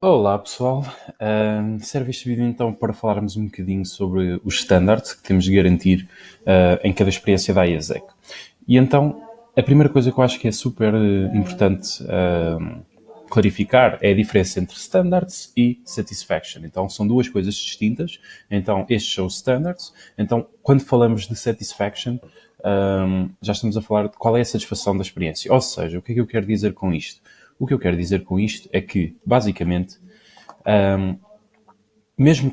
Olá pessoal, serve este vídeo então para falarmos um bocadinho sobre os standards que temos de garantir em cada experiência da IASEC. E então, a primeira coisa que eu acho que é super importante clarificar é a diferença entre standards e satisfaction. Então, são duas coisas distintas. Então, estes são os standards. Então, quando falamos de satisfaction, já estamos a falar de qual é a satisfação da experiência. Ou seja, o que é que eu quero dizer com isto? O que eu quero dizer com isto é que, basicamente, mesmo,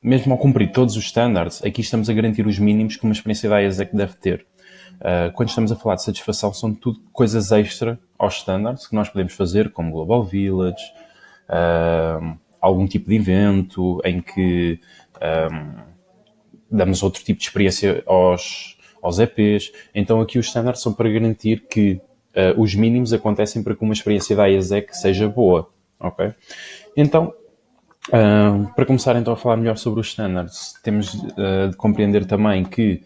mesmo ao cumprir todos os standards, aqui estamos a garantir os mínimos que uma experiência da IASEC deve ter. Quando estamos a falar de satisfação, são tudo coisas extra aos standards que nós podemos fazer, como Global Village, algum tipo de evento em que damos outro tipo de experiência aos EPs. Então aqui os standards são para garantir que os mínimos acontecem para que uma experiência da IASEC seja boa. Ok? Então, para começar então a falar melhor sobre os standards, temos de compreender também que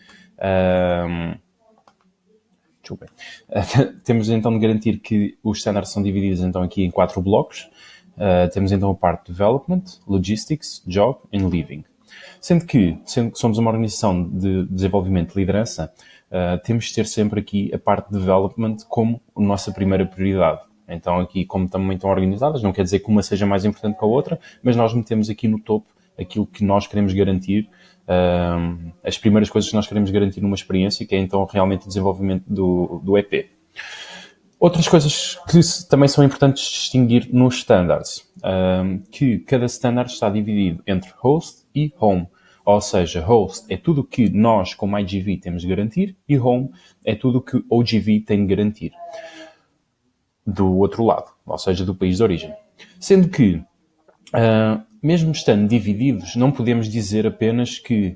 temos então de garantir que os standards são divididos então aqui em 4 blocos. Temos então a parte de Development, Logistics, Job and Living. Sendo que somos uma organização de desenvolvimento de liderança, temos de ter sempre aqui a parte de Development como a nossa primeira prioridade. Então aqui, como também estão organizadas, não quer dizer que uma seja mais importante que a outra, mas nós metemos aqui no topo aquilo que nós queremos garantir, as primeiras coisas que nós queremos garantir numa experiência, que é então realmente o desenvolvimento do EP. Outras coisas que também são importantes distinguir nos standards, que cada standard está dividido entre host e home. Ou seja, host é tudo o que nós, como IGV, temos de garantir, e home é tudo o que OGV tem de garantir do outro lado, ou seja, do país de origem. Sendo que, mesmo estando divididos, não podemos dizer apenas que,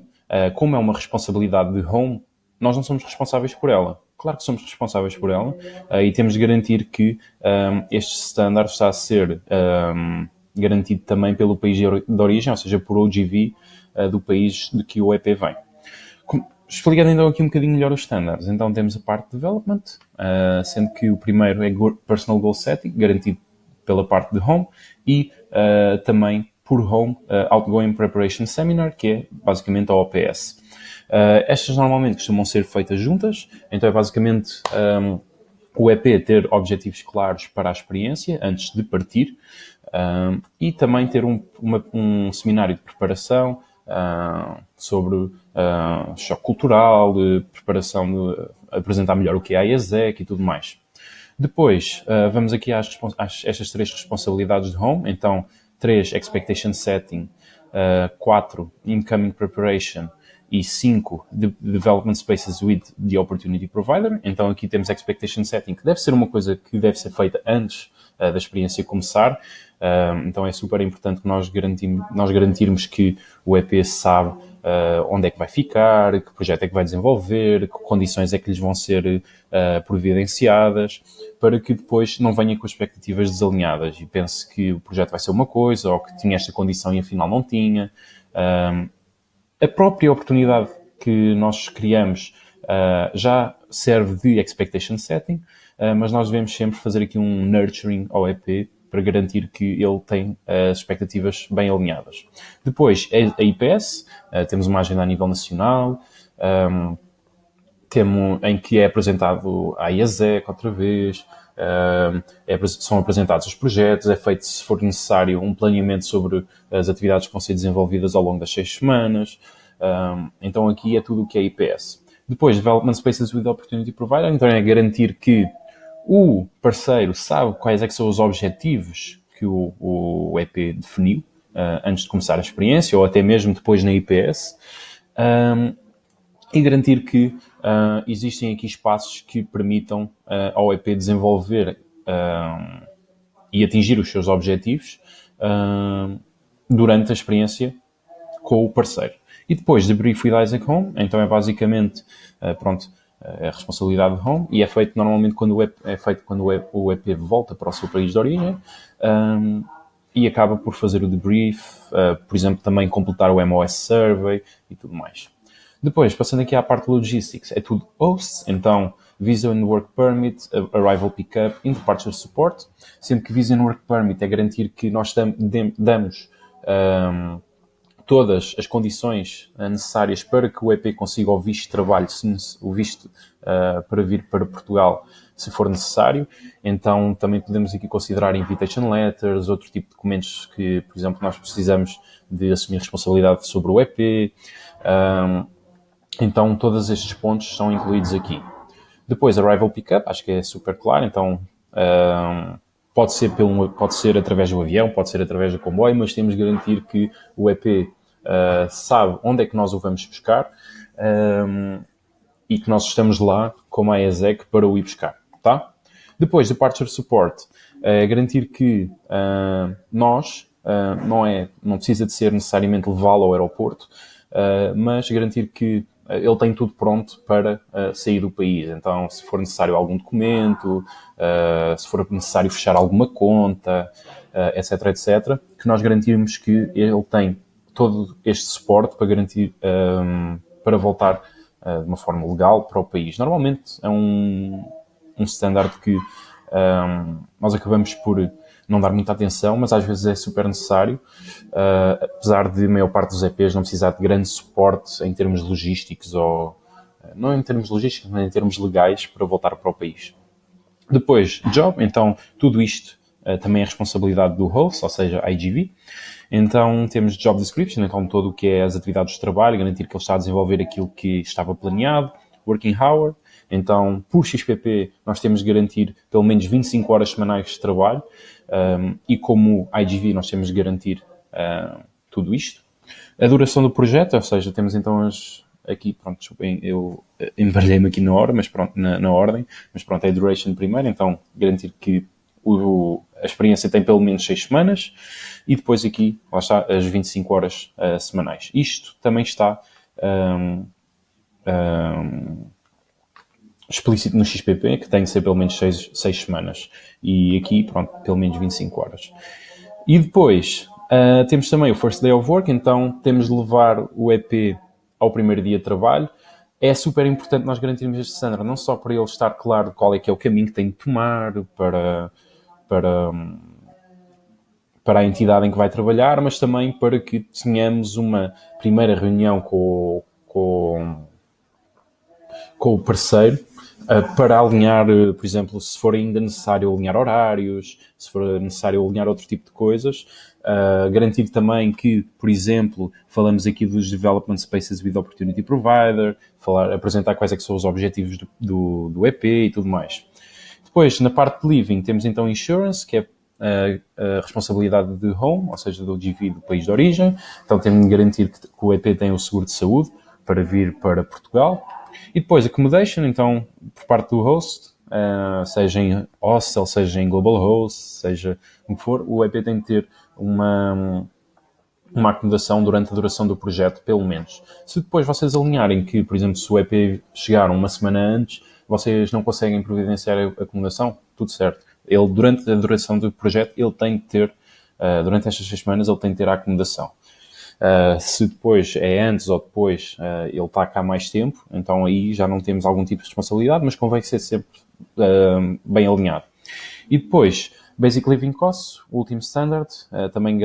como é uma responsabilidade de home, nós não somos responsáveis por ela. Claro que somos responsáveis por ela e temos de garantir que este standard está a ser garantido também pelo país de origem, ou seja, por OGV do país de que o EP vem. Explicando então aqui um bocadinho melhor os standards. Então temos a parte de development, sendo que o primeiro é Personal Goal Setting, garantido pela parte de home, e também por home, Outgoing Preparation Seminar, que é basicamente a OPS. Estas normalmente costumam ser feitas juntas, então é basicamente o EP ter objetivos claros para a experiência antes de partir e também ter um seminário de preparação sobre choque cultural, preparação de apresentar melhor o que é a IASEC e tudo mais. Depois, vamos aqui estas 3 responsabilidades de home. Então, 3, Expectation Setting, 4, Incoming Preparation e 5, Development Spaces with the Opportunity Provider. Então, aqui temos Expectation Setting, que deve ser uma coisa que deve ser feita antes da experiência começar. Então, é super importante que nós garantirmos que o EP sabe onde é que vai ficar, que projeto é que vai desenvolver, que condições é que lhes vão ser providenciadas, para que depois não venha com expectativas desalinhadas e pense que o projeto vai ser uma coisa ou que tinha esta condição e afinal não tinha. A própria oportunidade que nós criamos já serve de expectation setting, mas nós devemos sempre fazer aqui um nurturing ao EP para garantir que ele tem as expectativas bem alinhadas. Depois, a IPS, temos uma agenda a nível nacional, em que é apresentado a IASEC outra vez, são apresentados os projetos, é feito, se for necessário, um planeamento sobre as atividades que vão ser desenvolvidas ao longo das 6 semanas. Então aqui é tudo o que é IPS. Depois, Development Spaces with Opportunity Provider, então é garantir que o parceiro sabe quais é que são os objetivos que o EP definiu antes de começar a experiência, ou até mesmo depois na IPS, e garantir que existem aqui espaços que permitam ao EP desenvolver e atingir os seus objetivos durante a experiência com o parceiro. E depois, Debrief with Isaac Home, então é basicamente, a responsabilidade de home, e é feito normalmente quando o EP volta para o seu país de origem, e acaba por fazer o debrief, por exemplo, também completar o MOS Survey e tudo mais. Depois, passando aqui à parte de logistics, é tudo hosts, então Visa and Work Permit, Arrival Pickup e Departure Support, sendo que Visa and Work Permit é garantir que nós damos todas as condições necessárias para que o EP consiga o visto de trabalho, o visto para vir para Portugal, se for necessário. Então, também podemos aqui considerar invitation letters, outro tipo de documentos que, por exemplo, nós precisamos de assumir responsabilidade sobre o EP. Então, todos estes pontos são incluídos aqui. Depois, Arrival Pickup, acho que é super claro. Então, pode ser através do avião, pode ser através do comboio, mas temos de garantir que o EP sabe onde é que nós o vamos buscar e que nós estamos lá como a ESEC para o ir buscar, tá? Depois, Departure Support, garantir que não precisa de ser necessariamente levá-lo ao aeroporto, mas garantir que ele tem tudo pronto para sair do país. Então, se for necessário algum documento, se for necessário fechar alguma conta, etc., etc., que nós garantirmos que ele tem todo este suporte para garantir, para voltar de uma forma legal para o país. Normalmente é um standard que nós acabamos por não dar muita atenção, mas às vezes é super necessário, apesar de a maior parte dos EPs não precisar de grande suporte em termos logísticos, ou não em termos logísticos, mas em termos legais, para voltar para o país. Depois, job, então tudo isto também é responsabilidade do host, ou seja, IGV. Então temos job description, então todo o que é as atividades de trabalho, garantir que ele está a desenvolver aquilo que estava planeado, working hour. Então, por XPP, nós temos de garantir pelo menos 25 horas semanais de trabalho, e como IGV nós temos de garantir tudo isto. A duração do projeto, ou seja, temos então aqui, pronto, desculpem, eu embaralhei-me aqui na hora, mas pronto, na ordem, mas pronto, é a duration primeiro, então garantir que a experiência tem pelo menos 6 semanas, e depois aqui, lá está, as 25 horas semanais. Isto também está explícito no XPP, que tem de ser pelo menos 6 semanas. E aqui, pronto, pelo menos 25 horas. E depois, temos também o First Day of Work, então temos de levar o EP ao primeiro dia de trabalho. É super importante nós garantirmos este standard, não só para ele estar claro qual é que é o caminho que tem de tomar para a entidade em que vai trabalhar, mas também para que tenhamos uma primeira reunião com o parceiro, para alinhar, por exemplo, se for ainda necessário alinhar horários, se for necessário alinhar outro tipo de coisas, garantir também que, por exemplo, falamos aqui dos Development Spaces with Opportunity Provider, apresentar quais é que são os objetivos do EP e tudo mais. Depois, na parte de living, temos então Insurance, que é a responsabilidade de home, ou seja, do GV do país de origem. Então temos de garantir que o EP tem o seguro de saúde para vir para Portugal. E depois Accommodation, então, por parte do host, seja em hostel, seja em global host, seja o que for, o EP tem de ter uma acomodação durante a duração do projeto, pelo menos. Se depois vocês alinharem que, por exemplo, se o EP chegar uma semana antes, vocês não conseguem providenciar a acomodação, tudo certo. Ele, durante a duração do projeto, ele tem de ter, durante estas 6 semanas, ele tem de ter a acomodação. Se depois é antes ou depois, ele está cá mais tempo, então aí já não temos algum tipo de responsabilidade, mas convém ser sempre bem alinhado. E depois, Basic Living Costs, o último standard, também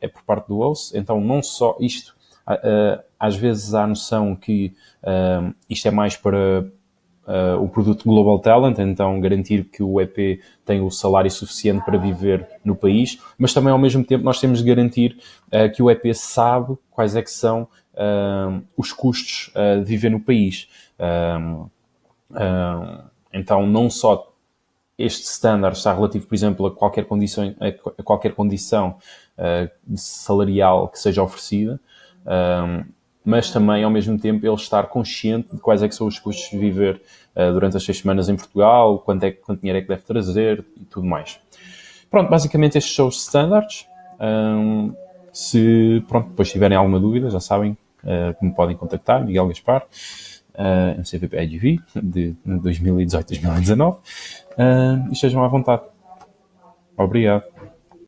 é por parte do host, então não só isto, às vezes há a noção que isto é mais para o produto Global Talent, então garantir que o EP tem o salário suficiente para viver no país, mas também ao mesmo tempo nós temos de garantir que o EP sabe quais é que são os custos de viver no país. Então não só este standard está relativo, por exemplo, a qualquer condição salarial que seja oferecida, mas também, ao mesmo tempo, ele estar consciente de quais é que são os custos de viver durante as 6 semanas em Portugal, quanto dinheiro é que deve trazer e tudo mais. Pronto, basicamente estes são os standards. Se depois tiverem alguma dúvida, já sabem que me podem contactar, Miguel Gaspar, MCVP IGV, de 2018-2019, e estejam à vontade. Obrigado.